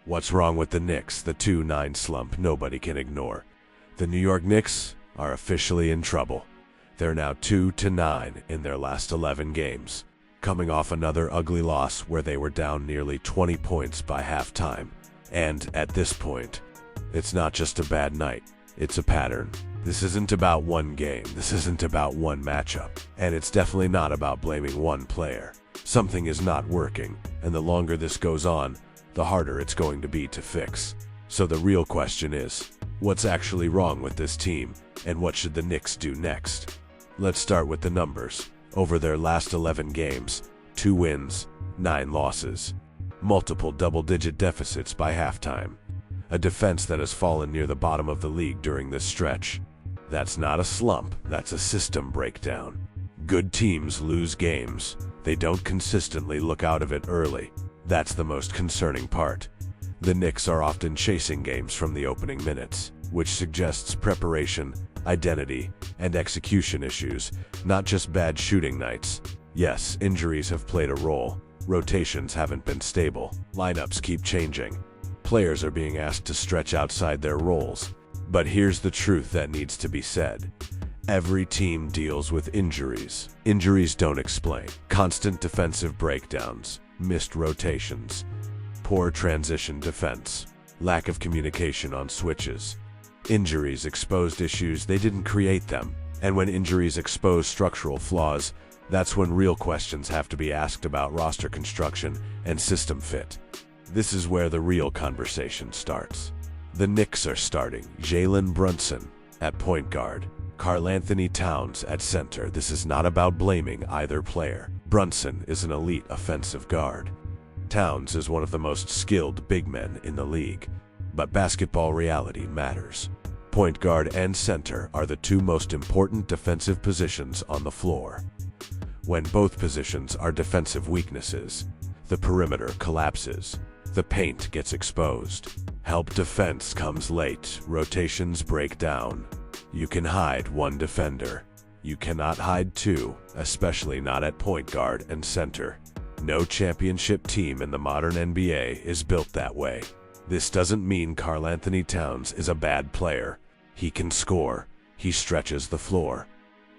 What's wrong with the Knicks? The 2-9 slump nobody can ignore. The New York Knicks are officially in trouble. They're now 2-9 in their last 11 games, coming off another ugly loss where they were down nearly 20 points by halftime. And at this point, it's not just a bad night, it's a pattern. This isn't about one game, this isn't about one matchup, and it's definitely not about blaming one player. Something is not working, and the longer this goes on, the harder it's going to be to fix. So the real question is, what's actually wrong with this team, and what should the Knicks do next? Let's start with the numbers. Over their last 11 games, 2 wins, 9 losses, multiple double-digit deficits by halftime. A defense that has fallen near the bottom of the league during this stretch. That's not a slump, that's a system breakdown. Good teams lose games. They don't consistently look out of it early. That's the most concerning part. The Knicks are often chasing games from the opening minutes, which suggests preparation, identity, and execution issues, not just bad shooting nights. Yes, injuries have played a role. Rotations haven't been stable. Lineups keep changing. Players are being asked to stretch outside their roles. But here's the truth that needs to be said. Every team deals with injuries. Injuries don't explain. Constant defensive breakdowns, missed rotations, poor transition defense, lack of communication on switches. Injuries exposed issues, they didn't create them. And when injuries expose structural flaws, that's when real questions have to be asked about roster construction and system fit. This is where the real conversation starts. The Knicks are starting Jalen Brunson at point guard, Karl-Anthony Towns at center. This is not about blaming either player. Brunson is an elite offensive guard. Towns is one of the most skilled big men in the league. But basketball reality matters. Point guard and center are the two most important defensive positions on the floor. When both positions are defensive weaknesses, the perimeter collapses. The paint gets exposed. Help defense comes late. Rotations break down. You can hide one defender. You cannot hide two, especially not at point guard and center. No championship team in the modern NBA is built that way. This doesn't mean Karl-Anthony Towns is a bad player. He can score. He stretches the floor.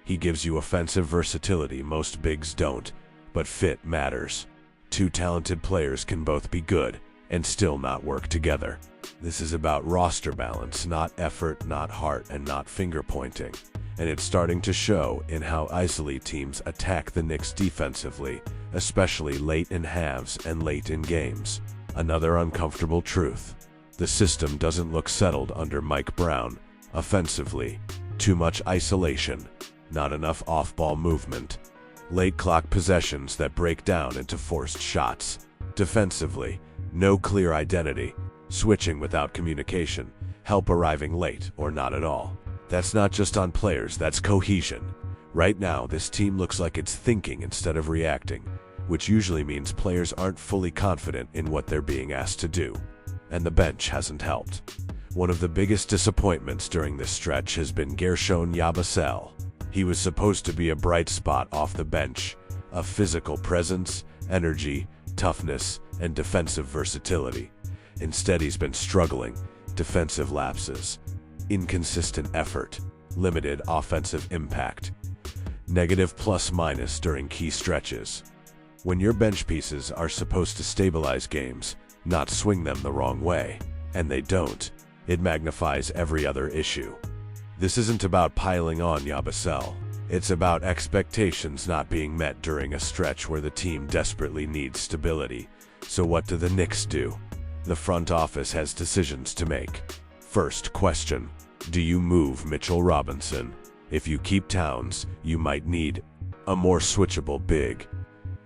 He gives you offensive versatility most bigs don't, but fit matters. Two talented players can both be good and still not work together. This is about roster balance, not effort, not heart, and not finger-pointing. And it's starting to show in how easily teams attack the Knicks defensively, especially late in halves and late in games. Another uncomfortable truth. The system doesn't look settled under Mike Brown. Offensively, too much isolation, not enough off-ball movement. Late clock possessions that break down into forced shots. Defensively, no clear identity, switching without communication, help arriving late or not at all. That's not just on players, that's cohesion. Right now, this team looks like it's thinking instead of reacting, which usually means players aren't fully confident in what they're being asked to do. And the bench hasn't helped. One of the biggest disappointments during this stretch has been Guerschon Yabusele. He was supposed to be a bright spot off the bench, a physical presence, energy, toughness, and defensive versatility. Instead, he's been struggling. Defensive lapses, inconsistent effort, limited offensive impact, negative plus-minus during key stretches. When your bench pieces are supposed to stabilize games, not swing them the wrong way, and they don't, it magnifies every other issue. This isn't about piling on Yabusele. It's about expectations not being met during a stretch where the team desperately needs stability. So what do the Knicks do? The front office has decisions to make. First question, do you move Mitchell Robinson? If you keep Towns, you might need a more switchable big.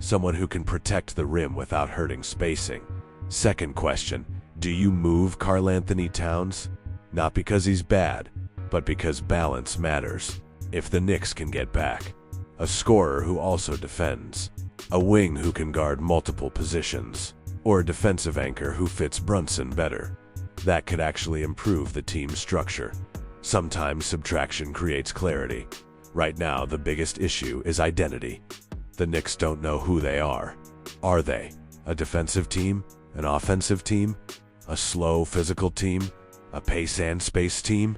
Someone who can protect the rim without hurting spacing. Second question, do you move Karl-Anthony Towns? Not because he's bad, but because balance matters. If the Knicks can get back a scorer who also defends, a wing who can guard multiple positions, or a defensive anchor who fits Brunson better, that could actually improve the team's structure. Sometimes subtraction creates clarity. Right now, the biggest issue is identity. The Knicks don't know who they are. Are they a defensive team? An offensive team? A slow, physical team? A pace and space team?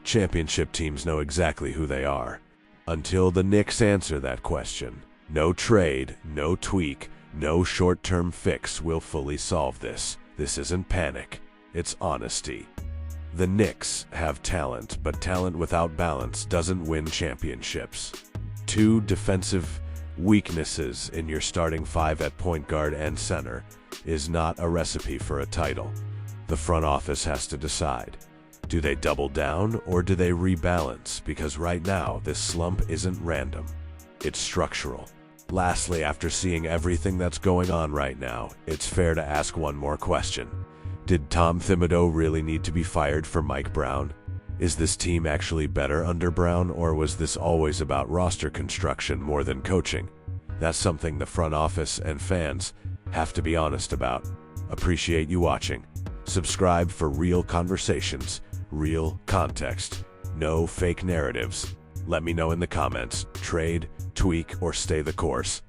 Championship teams know exactly who they are. Until the Knicks answer that question, no trade, no tweak, no short-term fix will fully solve this. This isn't panic, it's honesty. The Knicks have talent, but talent without balance doesn't win championships. 2 defensive weaknesses in your starting 5 at point guard and center is not a recipe for a title. The front office has to decide. Do they double down or do they rebalance? Because right now, this slump isn't random. It's structural. Lastly, after seeing everything that's going on right now, it's fair to ask one more question. Did Tom Thibodeau really need to be fired for Mike Brown? Is this team actually better under Brown, or was this always about roster construction more than coaching? That's something the front office and fans have to be honest about. Appreciate you watching. Subscribe for real conversations, real context, no fake narratives. Let me know in the comments, trade, tweak, or stay the course.